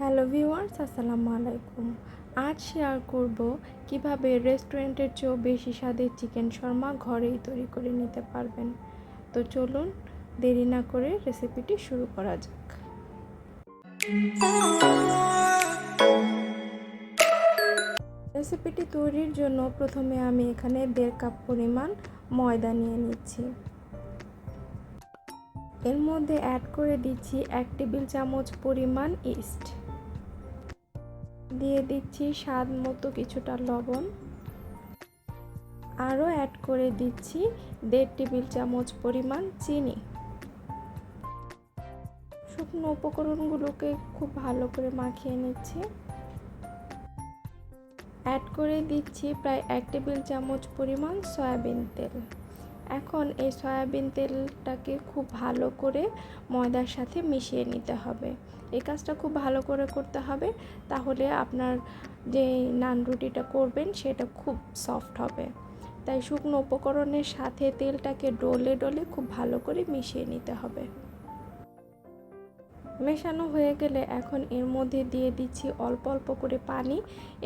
Hello viewers, আসসালামু আলাইকুম। আজ শেয়ার করব কিভাবে রেস্টুরেন্টের চেয়েও বেশি স্বাদের চিকেন শর্মা ঘরেই তৈরি করে নিতে পারবেন। তো চলুন দেরি না করে রেসিপিটি শুরু করা যাক। রেসিপিটি তৈরির জন্য প্রথমে আমি এখানে 1.5 কাপ পরিমাণ ময়দা নিয়ে নিচ্ছি। এর মধ্যে অ্যাড করে দিচ্ছি 1 টেবিল চামচ পরিমাণ ইস্ট, দিয়ে দিচ্ছি স্বাদ মতো কিছুটা লবণ, আরও অ্যাড করে দিচ্ছি 1.5 টেবিল চামচ পরিমাণ চিনি। শুকনো উপকরণগুলোকে খুব ভালো করে মাখিয়ে নিচ্ছি। অ্যাড করে দিচ্ছি প্রায় 1 টেবিল চামচ পরিমাণ সয়াবিন তেল। এখন এই সয়াবিন তেলটাকে খুব ভালো করে ময়দার সাথে মিশিয়ে নিতে হবে। এই কাজটা খুব ভালো করে করতে হবে, তাহলে আপনার যে নান রুটিটা করবেন সেটা খুব সফট হবে। তাই শুকনো উপকরণের সাথে তেলটাকে ডলে ডলে খুব ভালো করে মিশিয়ে নিতে হবে। মেশানো হয়ে গেলে এখন এর মধ্যে দিয়ে দিচ্ছি অল্প অল্প করে পানি।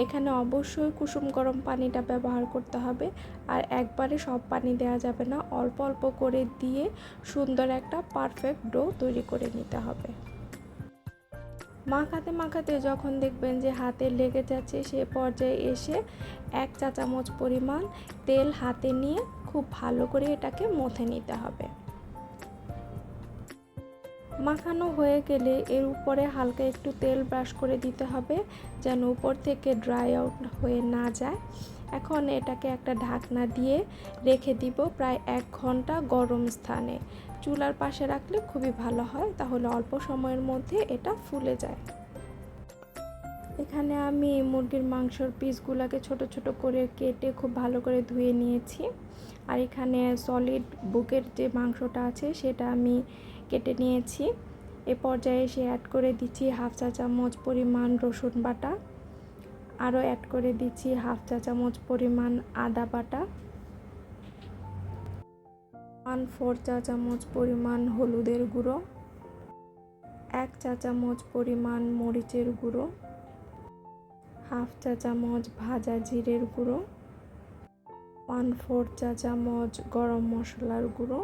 এখানে অবশ্যই কুসুম গরম পানিটা ব্যবহার করতে হবে, আর একবারে সব পানি দেওয়া যাবে না, অল্প অল্প করে দিয়ে সুন্দর একটা পারফেক্ট ডো তৈরি করে নিতে হবে। মাখাতে মাখাতে যখন দেখবেন যে হাতে লেগে যাচ্ছে, সে পর্যায়ে এসে 1 চা চামচ পরিমাণ তেল হাতে নিয়ে খুব ভালো করে এটাকে মথে নিতে হবে। মাখানো হয়ে গেলে এর উপরে হালকা একটু তেল ব্রাশ করে দিতে হবে, যেন উপর থেকে ড্রাই আউট হয়ে না যায়। এখন এটাকে একটা ঢাকনা দিয়ে রেখে দিব প্রায় 1 ঘন্টা গরম স্থানে। চুলার পাশে রাখলে খুবই ভালো হয়, তাহলে অল্প সময়ের মধ্যে এটা ফুলে যায়। এখানে আমি মুরগির মাংসর পিসগুলোকে ছোট ছোট করে কেটে খুব ভালো করে ধুয়ে নিয়েছি, আর এখানে সলিড বুকের যে মাংসটা আছে সেটা আমি কেটে নিয়েছি। এ পর্যায়ে এসে অ্যাড করে দিচ্ছি 1/2 চা চামচ পরিমাণ রসুন বাটা, আরও অ্যাড করে দিচ্ছি 1/2 চা চামচ পরিমাণ আদা বাটা, 1/4 চা চামচ পরিমাণ হলুদের গুঁড়ো, 1 চা চামচ পরিমাণ মরিচের গুঁড়ো, 1/2 চা চামচ ভাজা জিরের গুঁড়ো, 1/4 চা চামচ গরম মশলার গুঁড়ো,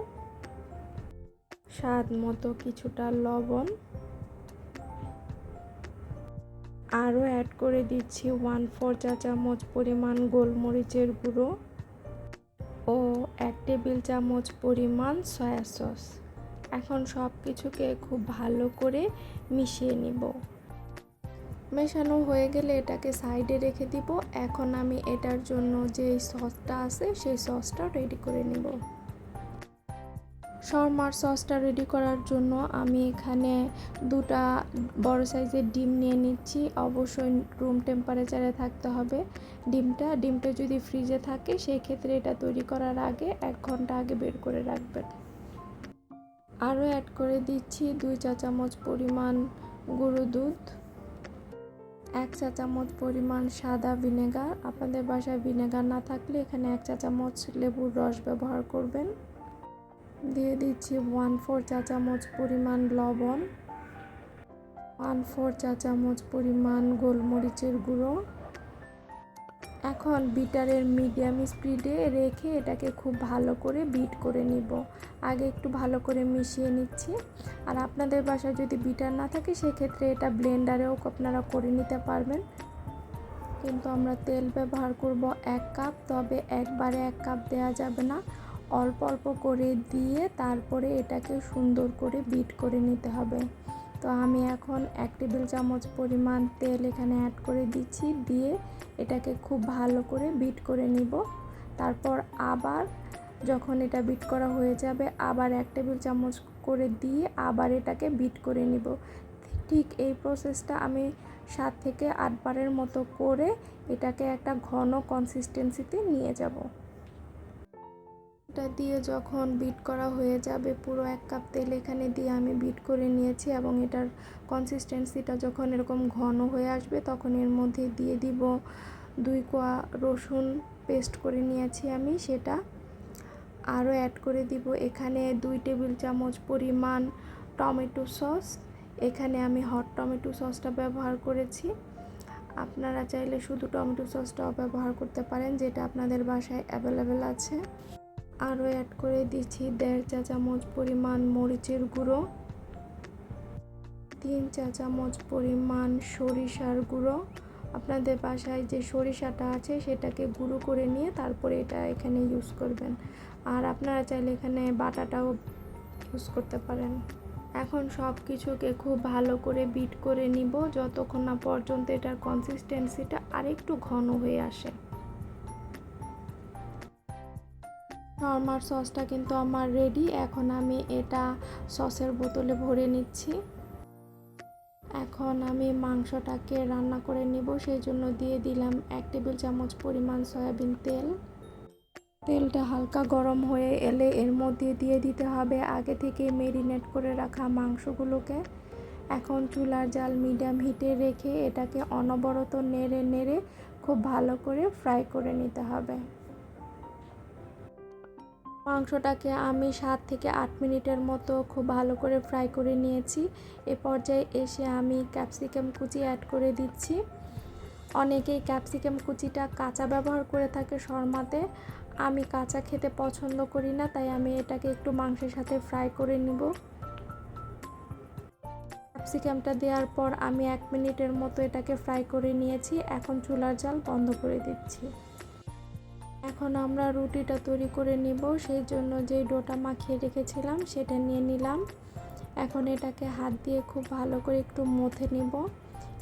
স্বাদ মতো কিছুটা লবণ, আরও অ্যাড করে দিচ্ছি 1/4 চা চামচ পরিমাণ গোলমরিচের গুঁড়ো ও 1 টেবিল চামচ পরিমাণ সয়া সস। এখন সব কিছুকে খুব ভালো করে মিশিয়ে নিব। মেশানো হয়ে গেলে এটাকে সাইডে রেখে দিব। এখন আমি এটার জন্য যে সসটা আছে সেই সসটা রেডি করে নিব। শর্মার সসটা রেডি করার জন্য আমি এখানে 2টা বড় সাইজের ডিম নিয়ে নিচ্ছি। অবশ্যই রুম টেম্পারেচারে থাকতে হবে ডিমটা যদি ফ্রিজে থাকে সেই ক্ষেত্রে এটা তৈরি করার আগে 1 ঘন্টা আগে বের করে রাখবেন। আরও অ্যাড করে দিচ্ছি 2 চা চামচ পরিমাণ গুঁড়ো দুধ, 1 চা চামচ পরিমাণ সাদা ভিনেগার। আপনাদের বাসায় ভিনেগার না থাকলে এখানে 1 চা চামচ লেবুর রস ব্যবহার করবেন। দিয়ে দিচ্ছি 1/4 চা চামচ পরিমাণ লবণ, 1/4 চা চামচ পরিমাণ গোলমরিচের গুঁড়ো। এখন বিটারের মিডিয়াম স্পিডে রেখে এটাকে খুব ভালো করে বিট করে নিব। আগে একটু ভালো করে মিশিয়ে নিচ্ছি। আর আপনাদের বাসায় যদি বিটার না থাকে সেক্ষেত্রে এটা ব্লেন্ডারেও আপনারা করে নিতে পারবেন, কিন্তু আমরা তেল ব্যবহার করব 1 কাপ, তবে একবারে 1 কাপ দেওয়া যাবে না, অল্প অল্প করে দিয়ে তারপরে এটাকে সুন্দর করে বিট করে নিতে হবে। তো আমি এখন 1 টেবিল চামচ পরিমাণ তেল এখানে অ্যাড করে দিচ্ছি, দিয়ে এটাকে খুব ভালো করে বিট করে নিব। তারপর আবার যখন এটা বিট করা হয়ে যাবে আবার 1 টেবিল চামচ করে দিয়ে আবার এটাকে বিট করে নিব। ঠিক এই প্রসেসটা আমি 7 থেকে 8 বারের মতো করে এটাকে একটা ঘন কনসিস্টেন্সিতে নিয়ে যাব। এটা দিয়ে যখন বিট করা হয়ে যাবে, পুরো 1 কাপ তেল এখানে দিয়ে আমি বিট করে নিয়েছি, এবং এটার কনসিস্টেন্সিটা যখন এরকম ঘন হয়ে আসবে তখন এর মধ্যে দিয়ে দিব 2 কোয়া রসুন পেস্ট করে নিয়েছি আমি সেটা। আরও অ্যাড করে দিব এখানে 2 টেবিল চামচ পরিমাণ টমেটো সস। এখানে আমি হট টমেটো সসটা ব্যবহার করেছি। আপনারা চাইলে শুধু টমেটো সসটাও ব্যবহার করতে পারেন, যেটা আপনাদের বাসায় অ্যাভেলেবেল আছে। আরও অ্যাড করে দিচ্ছি 1.5 চা চামচ পরিমাণ মরিচের গুঁড়ো, 3 চা চামচ পরিমাণ সরিষার গুঁড়ো। আপনাদের বাসায় যে সরিষাটা আছে সেটাকে গুঁড়ো করে নিয়ে তারপরে এটা এখানে ইউজ করবেন। আর আপনারা চাইলে এখানে বাটাটাও ইউজ করতে পারেন। এখন সব কিছুকে খুব ভালো করে বিট করে নিব যতক্ষণ না পর্যন্ত এটার কনসিস্টেন্সিটা আরেকটু ঘন হয়ে আসে। শাওয়ারমার সসটা কিন্তু আমার রেডি। এখন আমি এটা সসের বোতলে ভরে নিচ্ছি। এখন আমি মাংসটাকে রান্না করে নিব, সেই জন্য দিয়ে দিলাম 1 টেবিল চামচ পরিমাণ সয়াবিন তেল। তেলটা হালকা গরম হয়ে এলে এর মধ্যে দিয়ে দিতে হবে আগে থেকে মেরিনেট করে রাখা মাংসগুলোকে। এখন চুলার জাল মিডিয়াম হিটে রেখে এটাকে অনবরত নেড়ে নেড়ে খুব ভালো করে ফ্রাই করে নিতে হবে। মাংসটাকে আমি 7 থেকে 8 মিনিটের মতো খুব ভালো করে ফ্রাই করে নিয়েছি। এ পর্যায়ে এসে আমি ক্যাপসিকাম কুচি অ্যাড করে দিচ্ছি। অনেকেই ক্যাপসিকাম কুচিটা কাঁচা ব্যবহার করে থাকে শর্মাতে। আমি কাঁচা খেতে পছন্দ করি না, তাই আমি এটাকে একটু মাংসের সাথে ফ্রাই করে নিব। ক্যাপসিকামটা দেওয়ার পর আমি 1 মিনিটের মতো এটাকে ফ্রাই করে নিয়েছি। এখন চুলার জাল বন্ধ করে দিচ্ছি। এখন আমরা রুটিটা তৈরি করে নিব, সেই জন্য যেই ডোটা মাখিয়ে রেখেছিলাম সেটা নিয়ে নিলাম। এখন এটাকে হাত দিয়ে খুব ভালো করে একটু মথে নিব,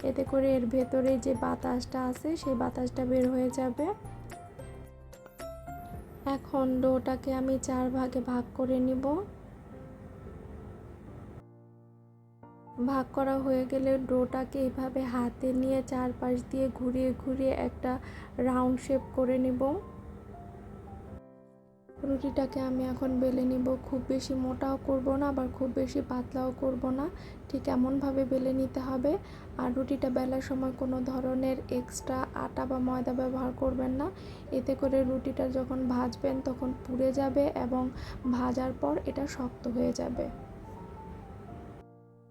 এতে করে এর ভেতরে যে বাতাসটা আছে সেই বাতাসটা বের হয়ে যাবে। এখন ডোটাকে আমি 4 ভাগে ভাগ করে নিব। ভাগ করা হয়ে গেলে ডোটাকে এইভাবে হাতে নিয়ে চারপাশ দিয়ে ঘুরিয়ে ঘুরিয়ে একটা রাউন্ড শেপ করে নিব। রুটিটাকে আমি এখন বেলে নিব। খুব বেশি মোটাও করব না, আবার খুব বেশি পাতলাও করব না, ঠিক এমনভাবে বেলে নিতে হবে। আর রুটিটা বেলার সময় কোনো ধরনের এক্সট্রা আটা বা ময়দা ব্যবহার করবেন না, এতে করে রুটিটা যখন ভাজবেন তখন পুড়ে যাবে এবং ভাজার পর এটা শক্ত হয়ে যাবে।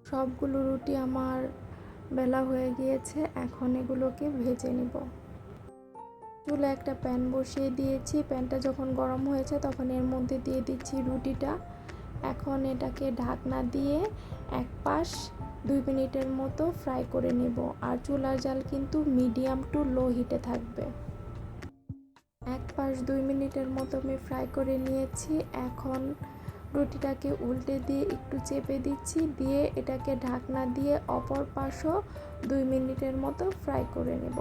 সবগুলো রুটি আমার বেলা হয়ে গিয়েছে, এখন এগুলোকে ভেজে নিব। চুলে একটা প্যান বসিয়ে দিয়েছি, প্যানটা যখন গরম হয়েছে তখন এর মধ্যে দিয়ে দিচ্ছি রুটিটা। এখন এটাকে ঢাকনা দিয়ে এক পাশ 2 মিনিটের মতো ফ্রাই করে নেব। আর চুলার জাল কিন্তু মিডিয়াম টু লো হিটে থাকবে। এক পাশ 2 মিনিটের মতো আমি ফ্রাই করে নিয়েছি। এখন রুটিটাকে উল্টে দিয়ে একটু চেপে দিচ্ছি, দিয়ে এটাকে ঢাকনা দিয়ে অপর পাশও 2 মিনিটের মতো ফ্রাই করে নেব।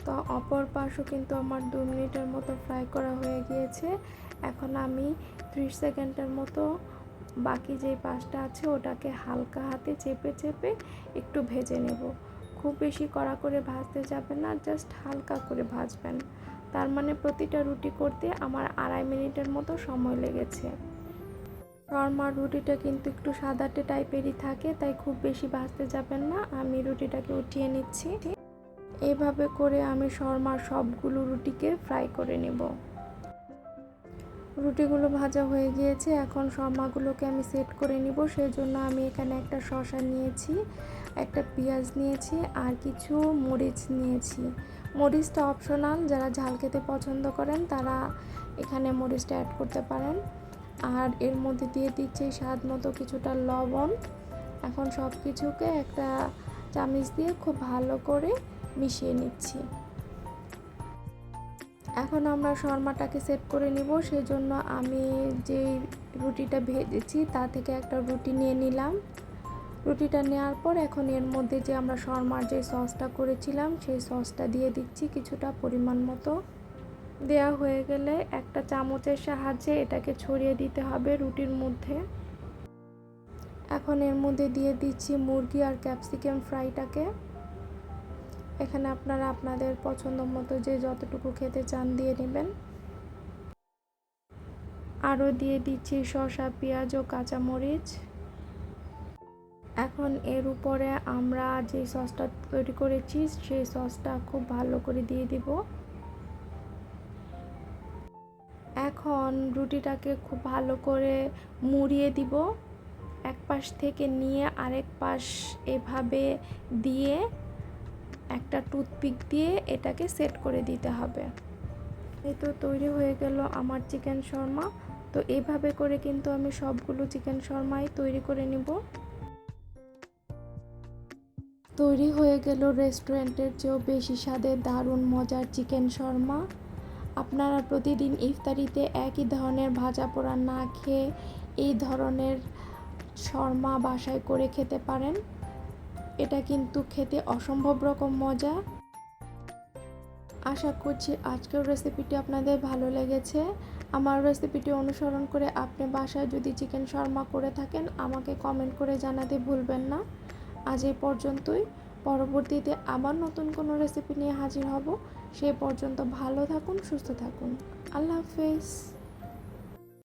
তো অপর পাশও কিন্তু আমার 2 মিনিটের মতো ফ্রাই করা হয়ে গিয়েছে। এখন আমি 30 সেকেন্ডের মতো বাকি যে পাশটা আছে ওটাকে হালকা হাতে চেপে চেপে একটু ভেজে নেব। খুব বেশি কড়া করে ভাজতে যাবেন না, জাস্ট হালকা করে ভাজবেন। তার মানে প্রতিটা রুটি করতে আমার 2.5 মিনিটের মতো সময় লেগেছে। শর্মার রুটিটা কিন্তু একটু সাদাটে টাইপেরই থাকে, তাই খুব বেশি ভাজতে যাবেন না। আমি রুটিটাকে উঠিয়ে নিচ্ছি। এভাবে করে আমি শর্মার সবগুলো রুটিকে ফ্রাই করে নেব। রুটিগুলো ভাজা হয়ে গিয়েছে, এখন শর্মাগুলোকে আমি সেট করে নিব। সেই জন্য আমি এখানে একটা শসা নিয়েছি, একটা পেঁয়াজ নিয়েছি আর কিছু মরিচ নিয়েছি। মরিচটা অপশনাল, যারা ঝাল খেতে পছন্দ করেন তারা এখানে মরিচটা অ্যাড করতে পারেন। আর এর মধ্যে দিয়ে দিচ্ছি স্বাদ মতো কিছুটা লবণ। এখন সব কিছুকে একটা চামচ দিয়ে খুব ভালো করে মিশিয়ে নিচ্ছি। এখন আমরা শর্মাটাকে সেট করে নিব, সেজন্য আমি যে রুটিটা ভেজেছি তা থেকে একটা রুটি নিয়ে নিলাম। রুটিটা নেওয়ার পর এখন এর মধ্যে যে আমরা শর্মার যে সসটা করেছিলাম সেই সসটা দিয়ে দিচ্ছি কিছুটা পরিমাণ মতো। দেওয়া হয়ে গেলে একটা চামচের সাহায্যে এটাকে ছড়িয়ে দিতে হবে রুটির মধ্যে। এখন এর মধ্যে দিয়ে দিচ্ছি মুরগি আর ক্যাপসিকাম ফ্রাইটাকে। এখানে আপনারা আপনাদের পছন্দ মতো যে যতটুকু খেতে চান দিয়ে নেবেন। আরও দিয়ে দিচ্ছি শসা, পেঁয়াজ ও কাঁচামরিচ। এখন এর উপরে আমরা যে সসটা তৈরি করেছি সেই সসটা খুব ভালো করে দিয়ে দিব। এখন রুটিটাকে খুব ভালো করে মুড়িয়ে দিব। এক পাশ থেকে নিয়ে আরেক পাশ এভাবে দিয়ে একটা টুথপিক দিয়ে এটাকে সেট করে দিতে হবে। এই তো তৈরি হয়ে গেল আমার চিকেন শর্মা। তো এইভাবে করে কিন্তু আমি সবগুলো চিকেন শর্মাই তৈরি করে নিব। তৈরি হয়ে গেল রেস্টুরেন্টের চেয়েও বেশি স্বাদের দারুণ মজার চিকেন শর্মা। আপনারা প্রতিদিন ইফতারিতে একই ধরনের ভাজা পোড়া না খেয়ে এই ধরনের শর্মা বাসায় করে খেতে পারেন। এটা কিন্তু খেতে অসম্ভব রকম মজা। আশা করছি আজকের রেসিপিটি আপনাদের ভালো লেগেছে। আমার রেসিপিটি অনুসরণ করে আপনি বাসায় যদি চিকেন শর্মা করে থাকেন আমাকে কমেন্ট করে জানাতে ভুলবেন না। আজ এই পর্যন্তই। পরবর্তীতে আবার নতুন কোনো রেসিপি নিয়ে হাজির হব। সেই পর্যন্ত ভালো থাকুন, সুস্থ থাকুন। আল্লাহ হাফেজ।